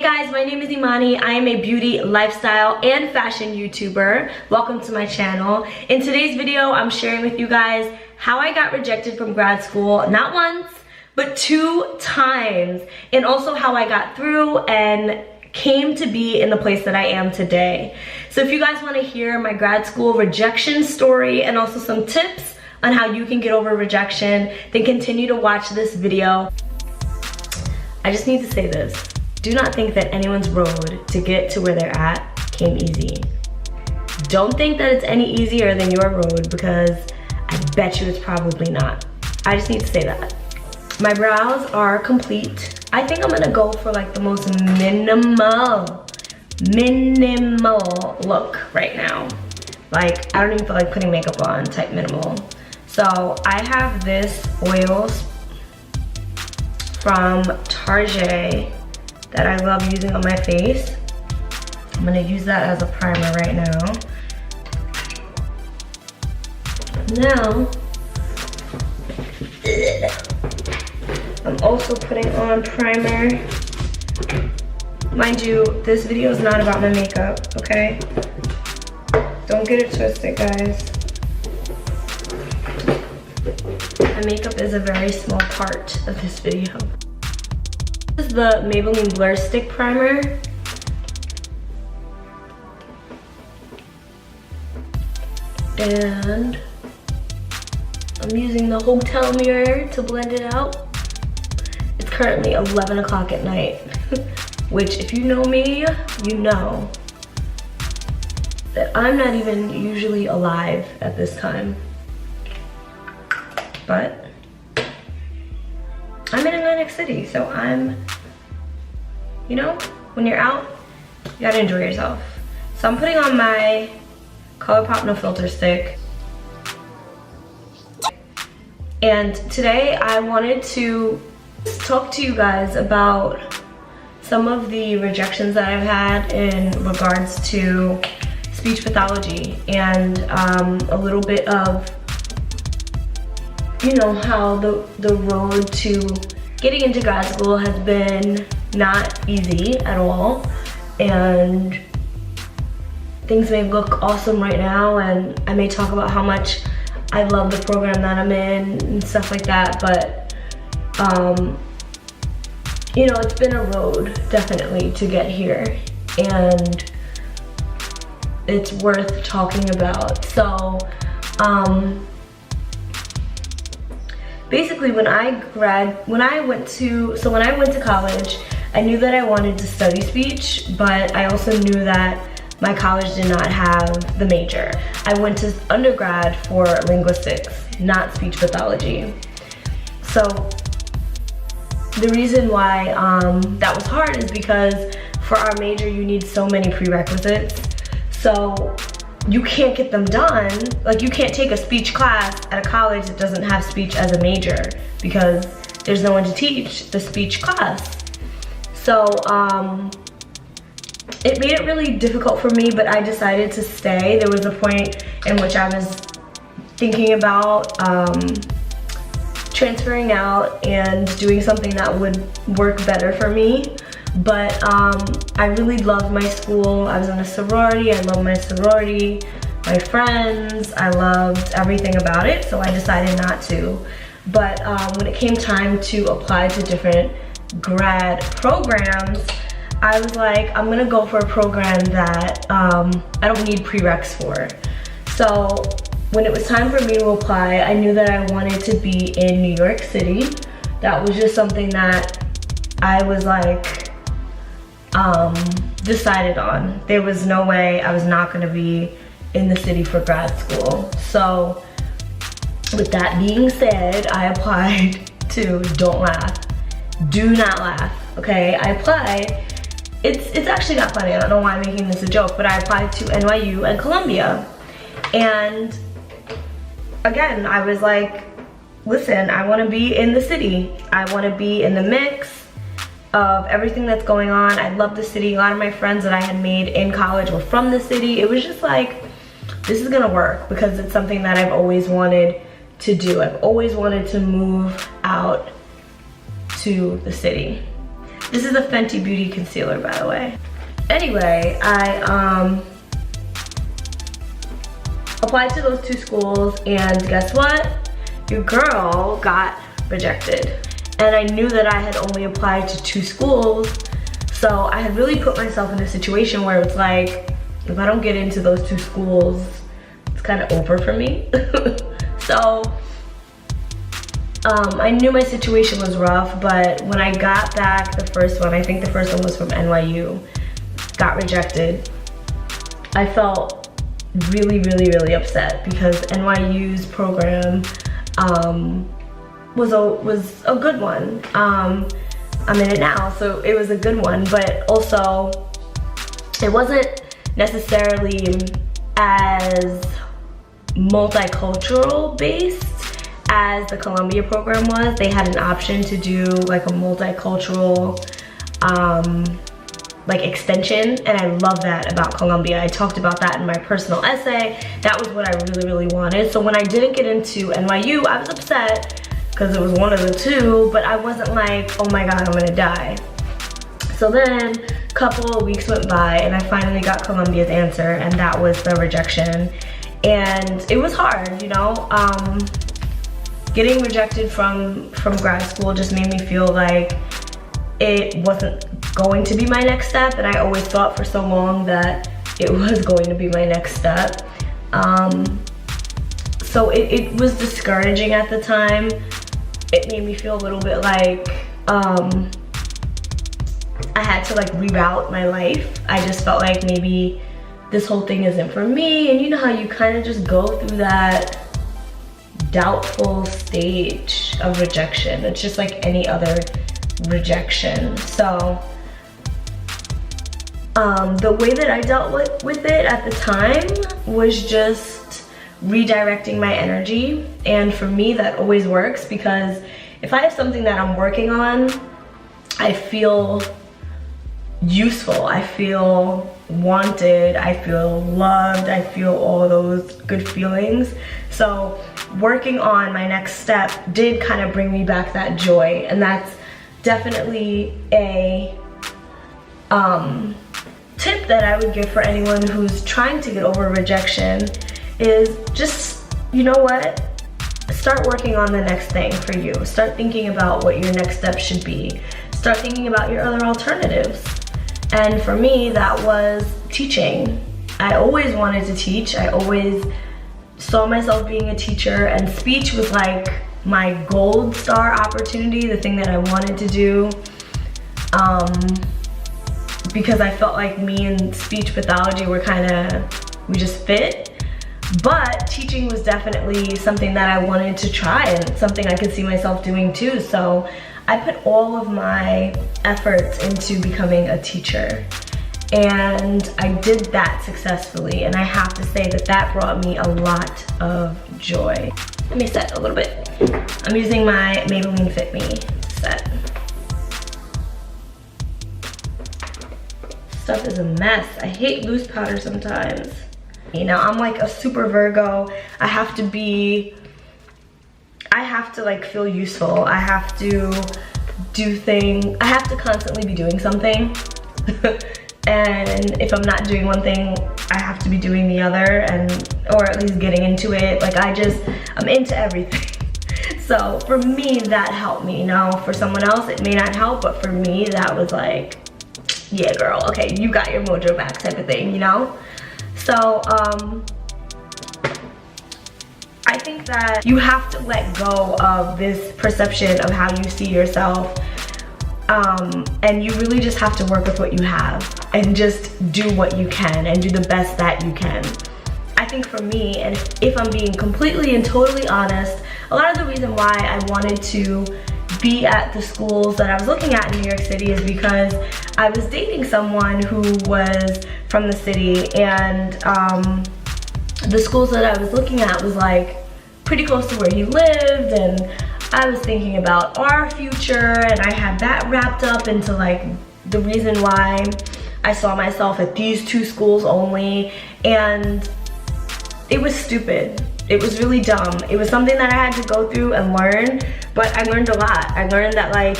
guys, my name is Imani. I am a beauty, lifestyle, and fashion YouTuber. Welcome to my channel. In today's video, I'm sharing with you guys how I got rejected from grad school, not once, but 2 times, and also how I got through and came to be in the place that I am today. So if you guys want to hear my grad school rejection story and also some tips on how you can get over rejection, then continue to watch this video. I just need to say this. Do not think that anyone's road to get to where they're at came easy. Don't think that it's any easier than your road, because I bet you it's probably not. I just need to say that. My brows are complete. I think I'm gonna go for like the most minimal look right now. Like, I don't even feel like putting makeup on type minimal. So I have this oil from Target that I love using on my face. I'm gonna use that as a primer right now. Now, I'm also putting on primer. Mind you, this video is not about my makeup, okay? Don't get it twisted, guys. My makeup is a very small part of this video. This is the Maybelline Blur Stick Primer. And I'm using the hotel mirror to blend it out. It's currently 11 o'clock at night, which if you know me, you know that I'm not even usually alive at this time. But I'm in Atlantic City, so you know, when you're out, you gotta enjoy yourself. So I'm putting on my ColourPop No Filter stick. And today I wanted to talk to you guys about some of the rejections that I've had in regards to speech pathology, and a little bit of, you know, how the road to getting into grad school has been not easy at all, and things may look awesome right now, and I may talk about how much I love the program that I'm in and stuff like that, but you know, it's been a road definitely to get here, and it's worth talking about. So basically, when I went to college, I knew that I wanted to study speech, but I also knew that my college did not have the major. I went to undergrad for linguistics, not speech pathology. So the reason why that was hard is because for our major, you need so many prerequisites. So you can't get them done. Like, you can't take a speech class at a college that doesn't have speech as a major, because there's no one to teach the speech class. So it made it really difficult for me, but I decided to stay. There was a point in which I was thinking about transferring out and doing something that would work better for me. But I really loved my school. I was in a sorority. I loved my sorority, my friends. I loved everything about it, so I decided not to. But when it came time to apply to different grad programs, I was like, I'm gonna go for a program that I don't need prereqs for. So when it was time for me to apply, I knew that I wanted to be in New York City. That was just something that I was like, decided on. There was no way I was not gonna be in the city for grad school. So with that being said, I applied to, don't laugh, do not laugh, okay? I applied, it's actually not funny, I don't know why I'm making this a joke, but I applied to NYU and Columbia. And again, I was like, listen, I wanna be in the city. I wanna be in the mix of everything that's going on. I love the city. A lot of my friends that I had made in college were from the city. It was just like, this is gonna work, because it's something that I've always wanted to do. I've always wanted to move out to the city. This is a Fenty Beauty concealer, by the way. Anyway, I applied to those 2 schools, and guess what? Your girl got rejected. And I knew that I had only applied to 2 schools, so I had really put myself in a situation where it's like, if I don't get into those 2 schools, it's kind of over for me. So I knew my situation was rough, but when I got back the first one, I think the first one was from NYU, got rejected, I felt really, really, really upset because NYU's program was a good one. I'm in it now, so it was a good one, but also it wasn't necessarily as multicultural based as the Columbia program was. They had an option to do like a multicultural like extension, and I love that about Columbia. I talked about that in my personal essay. That was what I really, really wanted. So when I didn't get into NYU, I was upset because it was one of the 2, but I wasn't like, oh my God, I'm gonna die. So then a couple of weeks went by and I finally got Columbia's answer, and that was the rejection. And it was hard, you know? Getting rejected from grad school just made me feel like it wasn't going to be my next step, and I always thought for so long that it was going to be my next step. So it was discouraging at the time. It made me feel a little bit like I had to like reroute my life. I just felt like maybe this whole thing isn't for me, and you know how you kind of just go through that doubtful stage of rejection. It's just like any other rejection. So the way that I dealt with it at the time was just redirecting my energy, and for me that always works, because if I have something that I'm working on, I feel useful, I feel wanted, I feel loved, I feel all those good feelings. So working on my next step did kind of bring me back that joy, and that's definitely a tip that I would give for anyone who's trying to get over rejection is just, you know what? Start working on the next thing for you. Start thinking about what your next step should be. Start thinking about your other alternatives. And for me, that was teaching. I always wanted to teach. I always saw myself being a teacher, and speech was like my gold star opportunity, the thing that I wanted to do. Because I felt like me and speech pathology were we just fit. But teaching was definitely something that I wanted to try, and something I could see myself doing too. So I put all of my efforts into becoming a teacher, and I did that successfully, and I have to say that that brought me a lot of joy. Let me set a little bit. I'm using my Maybelline Fit Me set. Stuff is a mess. I hate loose powder sometimes. You know, I'm like a super Virgo. I have to like feel useful. I have to do things. I have to constantly be doing something. And if I'm not doing one thing, I have to be doing the other, or at least getting into it. Like I'm into everything. So for me, that helped me. Now for someone else, it may not help, but for me, that was like, yeah, girl, okay, you got your mojo back type of thing, you know? So I think that you have to let go of this perception of how you see yourself, and you really just have to work with what you have and just do what you can and do the best that you can. I think for me, and if I'm being completely and totally honest, a lot of the reason why I wanted to be at the schools that I was looking at in New York City is because I was dating someone who was from the city, and the schools that I was looking at was like pretty close to where he lived, and I was thinking about our future, and I had that wrapped up into like the reason why I saw myself at these 2 schools only, and it was stupid. It was really dumb. It was something that I had to go through and learn, but I learned a lot. I learned that like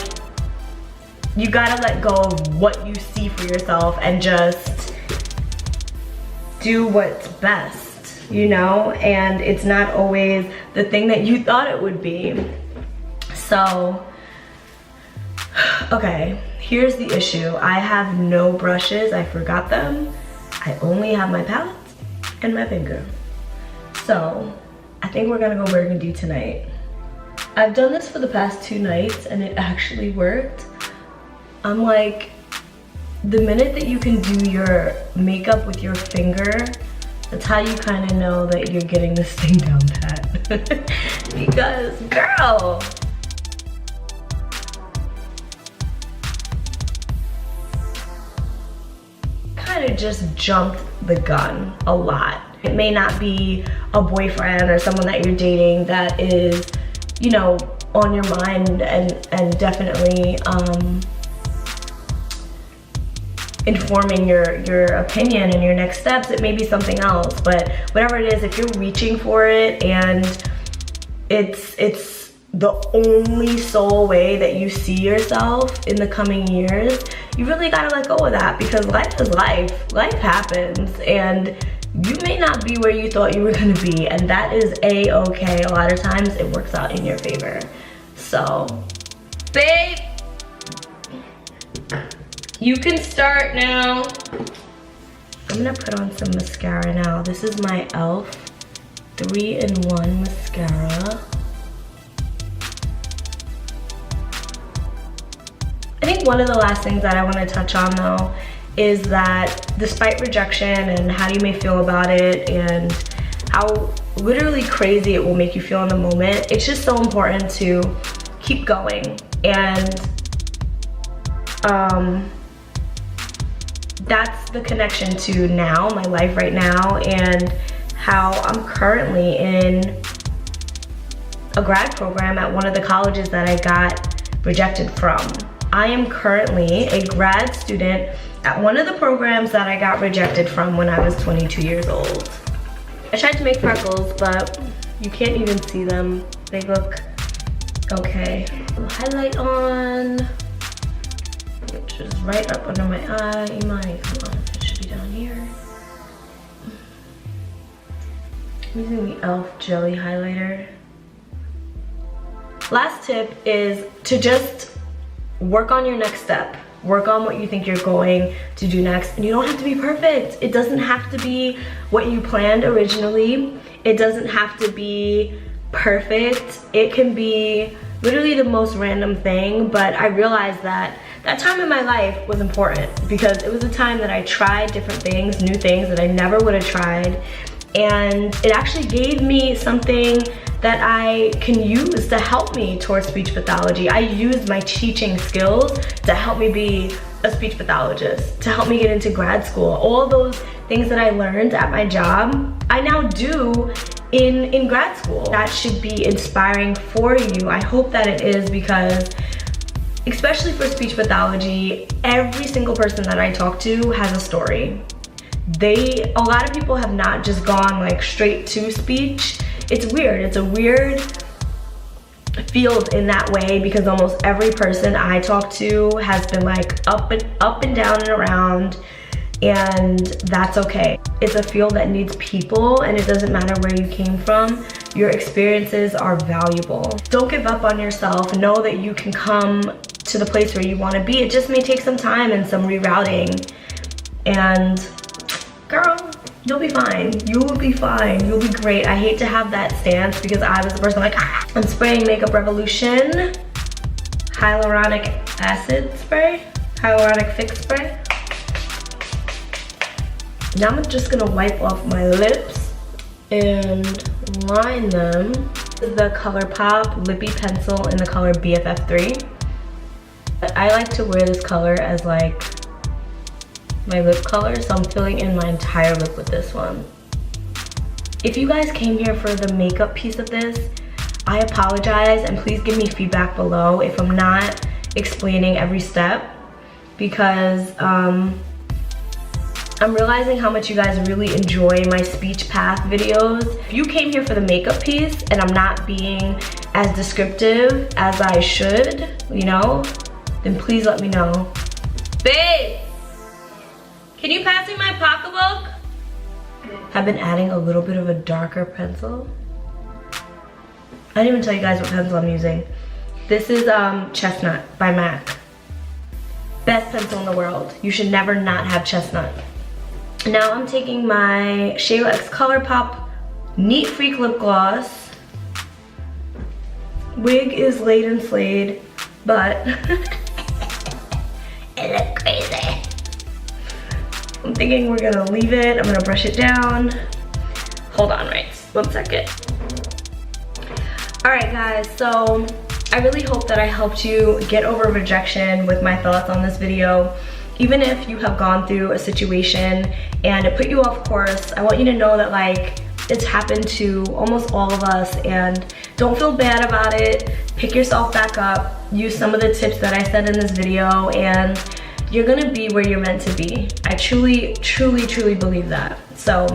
you gotta let go of what you see for yourself and just do what's best, you know? And it's not always the thing that you thought it would be. So, okay, here's the issue. I have no brushes, I forgot them. I only have my palette and my finger. So, I think we're gonna go burgundy tonight. I've done this for the past 2 nights and it actually worked. I'm like, the minute that you can do your makeup with your finger, that's how you kind of know that you're getting this thing down pat. Because, girl, kind of just jumped the gun a lot. It may not be a boyfriend or someone that you're dating that is, you know, on your mind and definitely informing your opinion and your next steps. It may be something else, but whatever it is, if you're reaching for it and it's the only sole way that you see yourself in the coming years, you really gotta let go of that, because life is life. Life happens, and you may not be where you thought you were gonna be, and that is a-okay. A lot of times it works out in your favor. So, babe, you can start now. I'm gonna put on some mascara now. This is my e.l.f. 3-in-1 mascara. I think one of the last things that I want to touch on though is that despite rejection and how you may feel about it and how literally crazy it will make you feel in the moment, it's just so important to keep going. And that's the connection to now, my life right now, and how I'm currently in a grad program at one of the colleges that I got rejected from. I am currently a grad student at one of the programs that I got rejected from when I was 22 years old. I tried to make freckles, but you can't even see them. They look okay. Highlight on, which is right up under my eye. Imani, come on, it should be down here. I'm using the e.l.f. Jelly Highlighter. Last tip is to just work on your next step. Work on what you think you're going to do next. And you don't have to be perfect. It doesn't have to be what you planned originally. It doesn't have to be perfect. It can be literally the most random thing, but I realized that that time in my life was important because it was a time that I tried different things, new things that I never would have tried. And it actually gave me something that I can use to help me towards speech pathology. I used my teaching skills to help me be a speech pathologist, to help me get into grad school. All those things that I learned at my job, I now do in grad school. That should be inspiring for you. I hope that it is, because especially for speech pathology, every single person that I talk to has a story. A lot of people have not just gone like straight to speech. It's weird. It's a weird field in that way, because almost every person I talk to has been like up and down and around, and that's okay. It's a field that needs people, and it doesn't matter where you came from. Your experiences are valuable. Don't give up on yourself. Know that you can come to the place where you want to be. It just may take some time and some rerouting, and girl, you'll be fine. You will be fine. You'll be great. I hate to have that stance because I was the person like, I'm spraying Makeup Revolution hyaluronic acid spray, hyaluronic fix spray. Now I'm just gonna wipe off my lips and line them. This is the ColourPop Lippy Pencil in the color BFF3. I like to wear this color as like my lip color, so I'm filling in my entire lip with this one. If you guys came here for the makeup piece of this, I apologize, and please give me feedback below if I'm not explaining every step, because I'm realizing how much you guys really enjoy my speech path videos. If you came here for the makeup piece and I'm not being as descriptive as I should, you know, then please let me know. Babe, can you pass me my pocketbook? I've been adding a little bit of a darker pencil. I didn't even tell you guys what pencil I'm using. This is Chestnut by MAC. Best pencil in the world. You should never not have Chestnut. Now I'm taking my Shayla X ColourPop Neat Freak Lip Gloss. Wig is laid and slayed, but it looks crazy. I'm thinking we're gonna leave it. I'm gonna brush it down. Hold on, right? 1 second. All right, guys, so I really hope that I helped you get over rejection with my thoughts on this video. Even if you have gone through a situation and it put you off course, I want you to know that like it's happened to almost all of us, and don't feel bad about it. Pick yourself back up, use some of the tips that I said in this video, and you're gonna be where you're meant to be. I truly, truly, truly believe that. So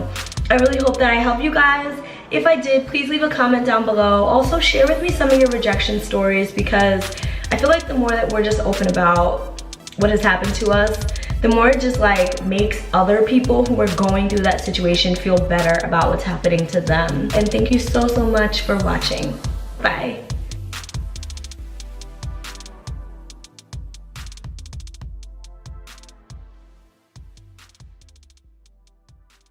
I really hope that I help you guys. If I did, please leave a comment down below. Also share with me some of your rejection stories, because I feel like the more that we're just open about what has happened to us, the more it just like makes other people who are going through that situation feel better about what's happening to them. And thank you so, so much for watching. Bye.